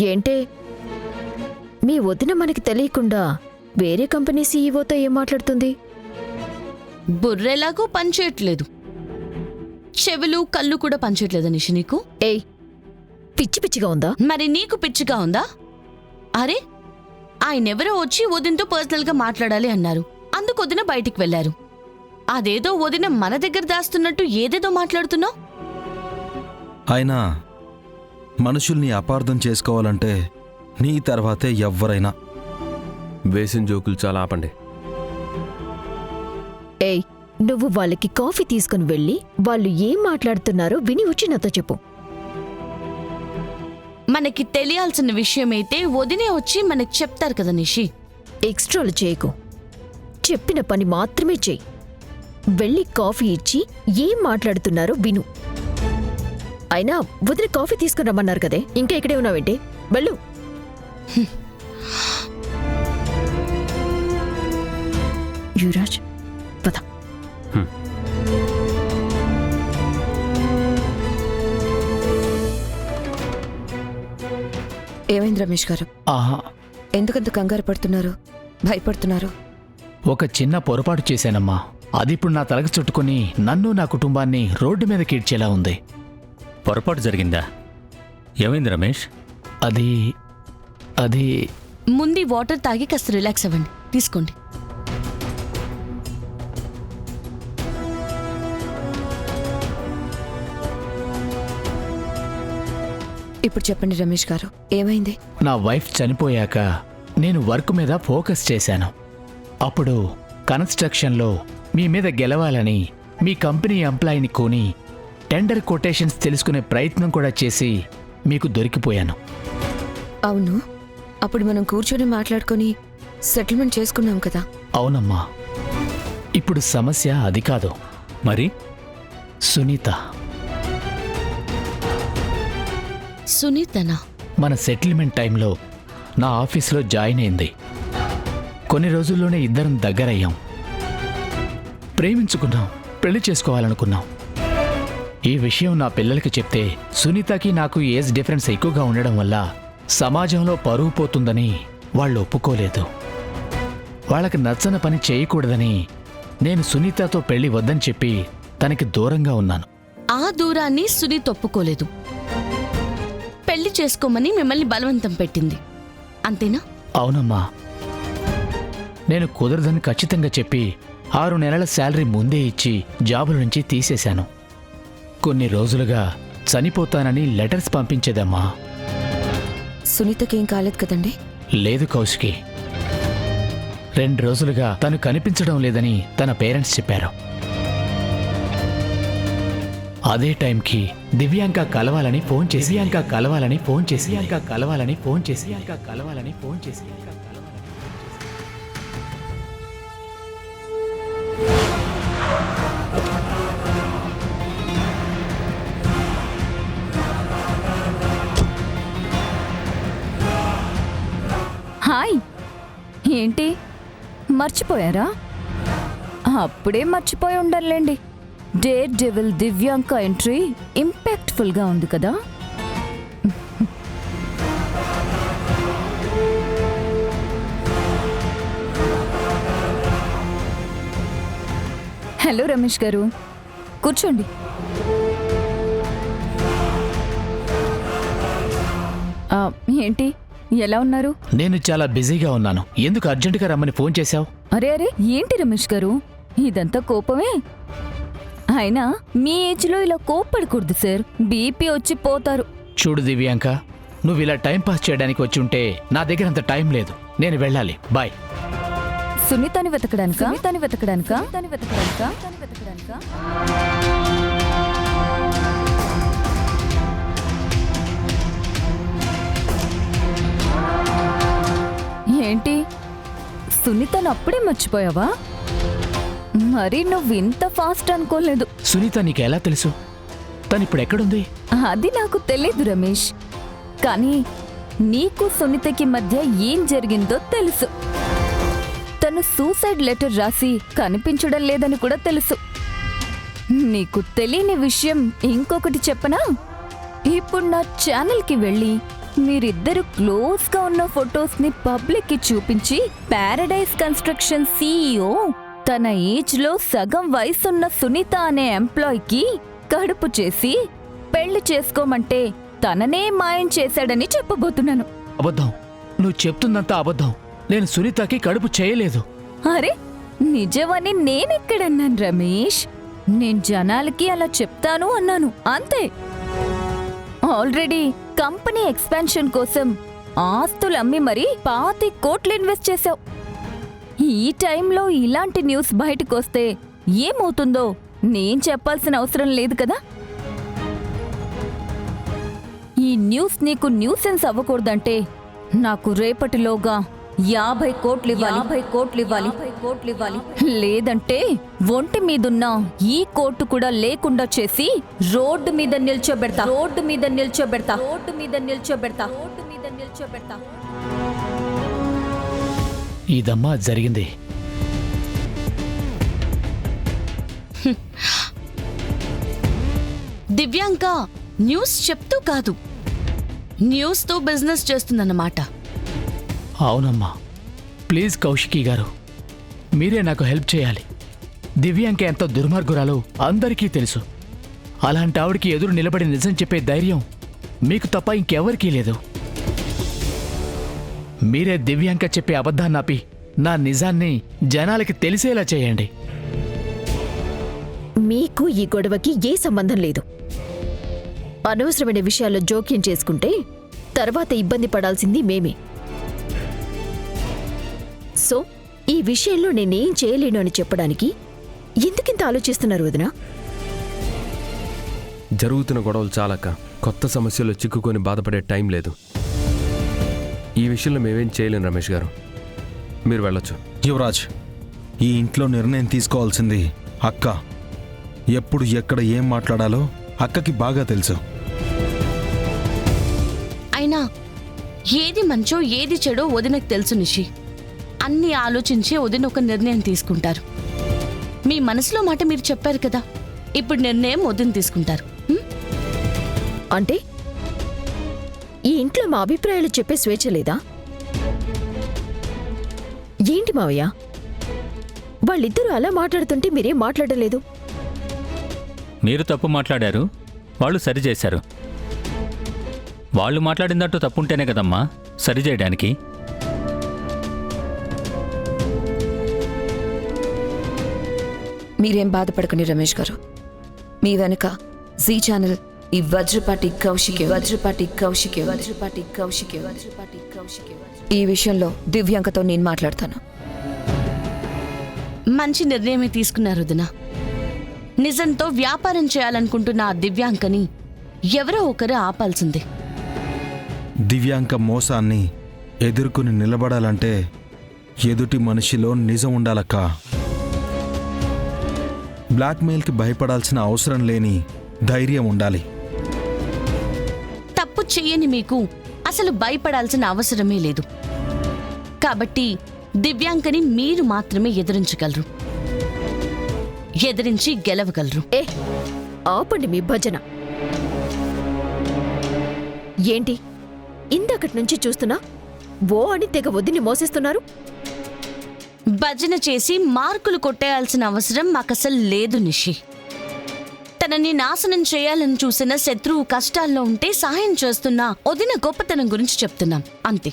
ఏంటే మీ వదిన మనకి తెలియకుండా వేరే కంపెనీ సీఈఓతో ఏం మాట్లాడుతుంది? బుర్రెలాగూ పనిచేయట్లేదు, చెవులు కళ్ళు కూడా పనిచేయట్లేదు నిషి నీకు. ఏయ్, పిచ్చి పిచ్చిగా ఉందా? మరి నీకు పిచ్చిగా ఉందా? అరే, ఆయనెవరో వచ్చి వదినతో పర్సనల్గా మాట్లాడాలి అన్నారు, అందుకు వదిన బయటికి వెళ్లారు. అదేదో వదిన మన దగ్గర దాస్తున్నట్టు ఏదేదో మాట్లాడుతున్నావు. ఆయన మనుషుల్ని అపార్థం చేసుకోవాలంటే నీ తర్వాతే ఎవ్వరైనా. వేసిన జోకులు చాలా ఆపండి. ఏయ్, నువ్వు వాళ్ళకి కాఫీ తీసుకుని వెళ్ళి వాళ్ళు ఏం మాట్లాడుతున్నారో విని వచ్చి నాతో చెప్పు. మనకి తెలియాల్సిన విషయమైతే వదినే వచ్చి మనకి చెప్తారు కదా నిషి. ఎక్స్ట్రాలు చేయకు, చెప్పిన పని మాత్రమే చెయ్యి. వెళ్ళి కాఫీ ఇచ్చి ఏం మాట్లాడుతున్నారో విను. అయినా వదిన కాఫీ తీసుకుని రమ్మన్నారు కదే, ఇంకా ఇక్కడే ఉన్నావేంటి? వెళ్ళు. యువరాజ్, పద. ఏమైంది రమేష్ గారు? ఆహా, ఎందుకంత కంగారు పడుతున్నారు, భయపడుతున్నారు? ఒక చిన్న పొరపాటు చేశానమ్మా. అదిప్పుడు నా తలకు చుట్టుకుని నన్ను నా కుటుంబాన్ని రోడ్డు మీద కీడ్చేలా ఉంది. పొరపాటు జరిగిందా? ఏమైంది రమేష్? అది ముందు వాటర్ తాగి కాస్త రిలాక్స్ అవ్వండి, తీసుకోండి. ఇప్పుడు చెప్పండి రమేష్ గారు, ఏమైంది? నా వైఫ్ చనిపోయాక నేను వర్క్ మీద ఫోకస్ చేశాను. అప్పుడు కన్స్ట్రక్షన్లో మీ మీద గెలవాలని మీ కంపెనీ ఎంప్లాయీని కొని టెండర్ కొటేషన్స్ తెలుసుకునే ప్రయత్నం కూడా చేసి మీకు దొరికిపోయాను. అవును, అప్పుడు మనం కూర్చొని మాట్లాడుకొని సెటిల్మెంట్ చేసుకున్నాం కదా. అవునమ్మా, ఇప్పుడు సమస్య అది కాదు. మరి సునీత సునీతనా? మన సెటిల్మెంట్ టైంలో నా ఆఫీస్లో జాయిన్ అయింది. కొన్ని రోజుల్లోనే ఇద్దరం దగ్గరయ్యాం, ప్రేమించుకున్నాం, పెళ్లి చేసుకోవాలనుకున్నాం. ఈ విషయం నా పిల్లలకి చెప్తే సునీతకి నాకు ఏజ్ డిఫరెన్స్ ఎక్కువగా ఉండడం వల్ల సమాజంలో పరువు పోతుందని వాళ్ళు ఒప్పుకోలేదు. వాళ్ళకి నచ్చని పని చేయకూడదని నేను సునీతతో పెళ్లి వద్దని చెప్పి తనకి దూరంగా ఉన్నాను. ఆ దూరాన్ని సునీత్ ఒప్పుకోలేదు, పెళ్లి చేసుకోమని మిమ్మల్ని బలవంతం పెట్టింది, అంతేనా? అవునమ్మా, నేను కుదరదని ఖచ్చితంగా చెప్పి 6 నెలల శాలరీ ముందే ఇచ్చి జాబుల నుంచి తీసేశాను. కొన్ని రోజులుగా చనిపోతానని లెటర్స్ పంపించేదమ్మా. సునీతకేం కాలేదు కదండి? లేదు కౌశికి, 2 రోజులుగా తను కనిపించడం లేదని తన పేరెంట్స్ చెప్పారు. అదే టైంకి దివ్యాంక కలవాలని ఫోన్ చేసి హాయ్, ఏంటి మర్చిపోయారా? అప్పుడే మర్చిపోయి ఉండర్లేండి. డేర్ డెవిల్ దివ్యాంక ఎంట్రీ ఇంపాక్ట్ఫుల్గా ఉంది కదా. హలో రమేష్ గారు, కూర్చోండి. ఏంటి, ఎలా ఉన్నారు? నేను చాలా బిజీగా ఉన్నాను. ఎందుకు అర్జెంటుగా రమ్మని ఫోన్ చేశావు? అరే అరే, ఏంటి రమేష్ గారు, ఇదంతా కోపమే. అయినా మీ ఏజ్లో ఇలా కోప్పడకూడదు సార్, బీపీ వచ్చి పోతారు. చూడు దివ్యాంక, నువ్వు ఇలా టైం పాస్ చేయడానికి వచ్చి ఉంటే నా దగ్గర అంత టైం లేదు. నేను వెళ్ళాలి, బాయ్. సునీతని వెతకడానికా? ఏంటి, సునీతను అప్పుడే మర్చిపోయావా? మరి నువ్వు ఇంత ఫాస్ట్ అనుకోలేదు. సునీత నీకు ఎలా తెలుసు? తనిప్పుడు ఎక్కడుంది? అది నాకు తెలీదు రమేష్, కానీ నీకు సునీతకి మధ్య ఏం జరిగిందో తెలుసు. తను సూసైడ్ లెటర్ రాసి కనిపించడం లేదని కూడా తెలుసు. నీకు తెలియని విషయం ఇంకొకటి చెప్పనా? ఇప్పుడు నా ఛానల్కి వెళ్ళి మీరిద్దరు క్లోజ్ గా ఉన్న ఫొటోస్ ని పబ్లిక్ కి చూపించి పారడైజ్ కన్స్ట్రక్షన్ సీఈఓ తన ఏజ్ లో సగం వయసున్న సునీత అనే ఎంప్లాయ్కి కడుపు చేసి పెళ్లి చేసుకోమంటే తననే మాయం చేశాడని చెప్పబోతున్నాను. అబద్ధం. నువ్వు చెప్తుందంతా అబద్ధం. నేను సునీతకి కడుపు చేయలేదు. అరే నిజమని నేనెక్కడన్నాను రమేష్? నేను జనాలకి అలా చెప్తాను అన్నాను అంతే. ఆల్రెడీ కంపెనీ ఎక్స్పాన్షన్ కోసం ఆస్తులు అమ్మి మరీ 25 కోట్లు ఇన్వెస్ట్ చేశావు. ఈ టైంలో ఇలాంటి న్యూస్ బయటకొస్తే ఏమవుతుందో నేను చెప్పాల్సిన అవసరం లేదు కదా. ఈ న్యూస్ నీకు న్యూసెన్స్ అవ్వకూడదంటే నాకు రేపటిలోగా 50 కోట్లు ఇవ్వాలి. లేదంటే ఒంటి మీదున్న ఈ కోర్టు కూడా లేకుండా చేసి రోడ్డు మీద నిల్చోబెడతా. ఇదమ్మా జరిగింది. దివ్యాంక న్యూస్ చెప్తూ కాదు, న్యూస్తో బిజినెస్ చేస్తుందన్నమాట. అవునమ్మా. ప్లీజ్ కౌశికి గారు, మీరే నాకు హెల్ప్ చేయాలి. దివ్యాంక ఎంత దుర్మార్గురాలో అందరికీ తెలుసు. అలాంటి ఆవిడికి ఎదురు నిలబడి నిజం చెప్పే ధైర్యం మీకు తప్ప ఇంకెవరికీ లేదు. మీరే దివ్యాంక చెప్పే అబద్ధాన్ని ఆపి నా నిజాన్ని జనాలకి తెలిసేలా చేయండి. మీకు ఈ గొడవకి ఏ సంబంధం లేదు. అనవసరమైన విషయాల్లో జోక్యం చేసుకుంటే తర్వాత ఇబ్బంది పడాల్సింది మేమే. సో ఈ విషయంలో నేనేం చేయలేను అని చెప్పడానికి ఎందుకింత ఆలోచిస్తున్నారు వదినా? జరుగుతున్న గొడవలు చాలక కొత్త సమస్యల్లో చిక్కుకొని బాధపడే టైం లేదు. ఈ విషయంలో మేమేం చేయలేం రమేష్ గారు. మీరు వెళ్ళొచ్చు. యువరాజ్, ఈ ఇంట్లో నిర్ణయం తీసుకోవాల్సింది అక్క. ఎప్పుడు ఎక్కడ ఏం మాట్లాడాలో అక్కకి బాగా తెలుసు. అయినా ఏది మంచో ఏది చెడో వదినకు తెలుసు నిషి. అన్నీ ఆలోచించి వదిన ఒక నిర్ణయం తీసుకుంటారు. మీ మనసులో మాట మీరు చెప్పారు కదా, ఇప్పుడు నిర్ణయం వదిన తీసుకుంటారు. అంటే ఈ ఇంట్లో మా అభిప్రాయాలు చెప్పే స్వేచ్ఛ లేదా? ఏంటి మావయ్య, వాళ్ళిద్దరూ అలా మాట్లాడుతుంటే మీరేం మాట్లాడలేదు? మీరు తప్పు మాట్లాడారు, వాళ్ళు సరిచేశారు. వాళ్ళు మాట్లాడిందంటూ తప్పుంటేనే కదమ్మా సరిచేయడానికి. మీరేం బాధపడకండి రమేష్ గారు. మీ వెనక జీ ఛానల్ ఈ వజ్రపాటి కౌశికి ఈ విషయంలో దివ్యాంకతో నేను మాట్లాడతాను. మంచి నిర్ణయమే తీసుకున్నారు వదిన. నిజంతో వ్యాపారం చేయాలనుకుంటున్న ఆ దివ్యాంకని ఎవరో ఒకరు ఆపాల్సిందే. దివ్యాంక మోసాన్ని ఎదుర్కొని నిలబడాలంటే ఎదుటి మనిషిలో నిజం ఉండాలక్క. బ్లాక్మెయిల్కి భయపడాల్సిన అవసరం లేని ధైర్యం ఉండాలి. తప్పు చెయ్యని మీకు అసలు భయపడాల్సిన అవసరమే లేదు. కాబట్టి దివ్యాంకని మీరు మాత్రమే ఎదిరించగలరు, ఎదిరించి గెలవగలరు. ఆపండి మీ భజన. ఏంటి ఇందాకటి నుంచి చూస్తున్నా ఓ అని తెగ వదిని మోసేస్తున్నారు? భజన చేసి మార్కులు కొట్టేయాల్సిన అవసరం మాకసలు లేదు నిషి. తనని నాశనం చేయాలని చూసిన శత్రువు కష్టాల్లో ఉంటే సహాయం చేస్తున్నా వదిన గొప్పతనం గురించి చెప్తున్నాం అంతే.